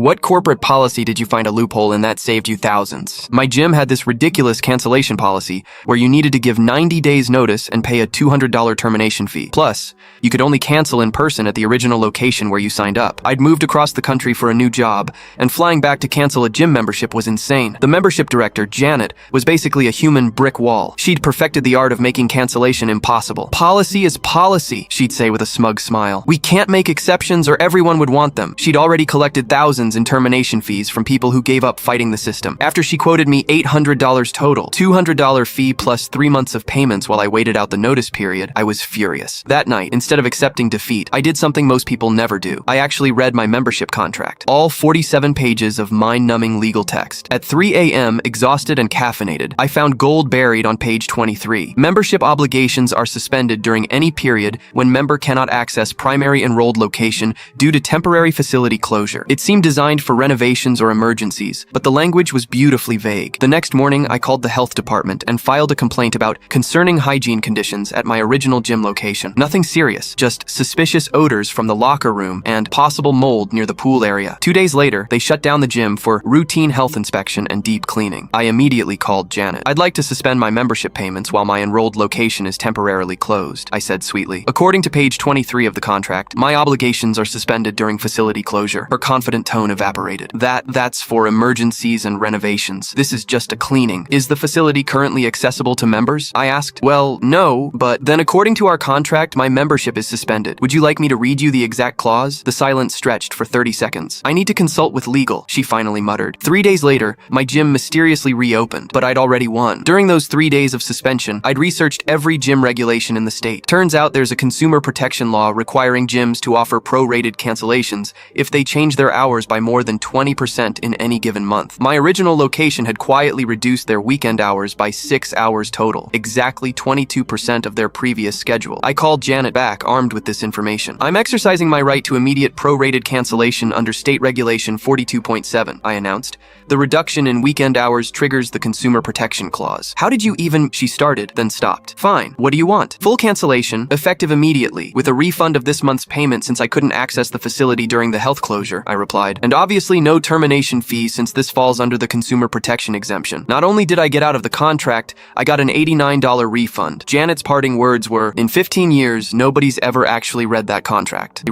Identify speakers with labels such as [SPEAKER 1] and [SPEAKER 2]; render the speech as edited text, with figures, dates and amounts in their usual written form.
[SPEAKER 1] What corporate policy did you find a loophole in that saved you thousands? My gym had this ridiculous cancellation policy where you needed to give 90 days notice and pay a $200 termination fee. Plus, you could only cancel in person at the original location where you signed up. I'd moved across the country for a new job, and flying back to cancel a gym membership was insane. The membership director, Janet, was basically a human brick wall. She'd perfected the art of making cancellation impossible. Policy is policy, she'd say with a smug smile. We can't make exceptions or everyone would want them. She'd already collected thousands in termination fees from people who gave up fighting the system. After she quoted me $800 total, $200 fee plus 3 months of payments while I waited out the notice period, I was furious. That night, instead of accepting defeat, I did something most people never do. I actually read my membership contract. All 47 pages of mind-numbing legal text. At 3 a.m., exhausted and caffeinated, I found gold buried on page 23. Membership obligations are suspended during any period when member cannot access primary enrolled location due to temporary facility closure. It seemed designed for renovations or emergencies, but the language was beautifully vague. The next morning, I called the health department and filed a complaint about concerning hygiene conditions at my original gym location. Nothing serious, just suspicious odors from the locker room and possible mold near the pool area. 2 days later, they shut down the gym for routine health inspection and deep cleaning. I immediately called Janet. I'd like to suspend my membership payments while my enrolled location is temporarily closed, I said sweetly. According to page 23 of the contract, my obligations are suspended during facility closure. Her confident tone evaporated. That's for emergencies and renovations. This is just a cleaning. Is the facility currently accessible to members? I asked. Well, no, but then according to our contract, my membership is suspended. Would you like me to read you the exact clause? The silence stretched for 30 seconds. I need to consult with legal, she finally muttered. 3 days later, my gym mysteriously reopened, but I'd already won. During those 3 days of suspension, I'd researched every gym regulation in the state. Turns out there's a consumer protection law requiring gyms to offer prorated cancellations if they change their hours by more than 20% in any given month. My original location had quietly reduced their weekend hours by 6 hours total, exactly 22% of their previous schedule. I called Janet back, armed with this information. I'm exercising my right to immediate prorated cancellation under State Regulation 42.7, I announced. The reduction in weekend hours triggers the Consumer Protection Clause. How did you even... She started, then stopped. Fine. What do you want? Full cancellation, effective immediately, with a refund of this month's payment since I couldn't access the facility during the health closure, I replied. And obviously no termination fee since this falls under the Consumer Protection Exemption. Not only did I get out of the contract, I got an $89 refund. Janet's parting words were, in 15 years, nobody's ever actually read that contract.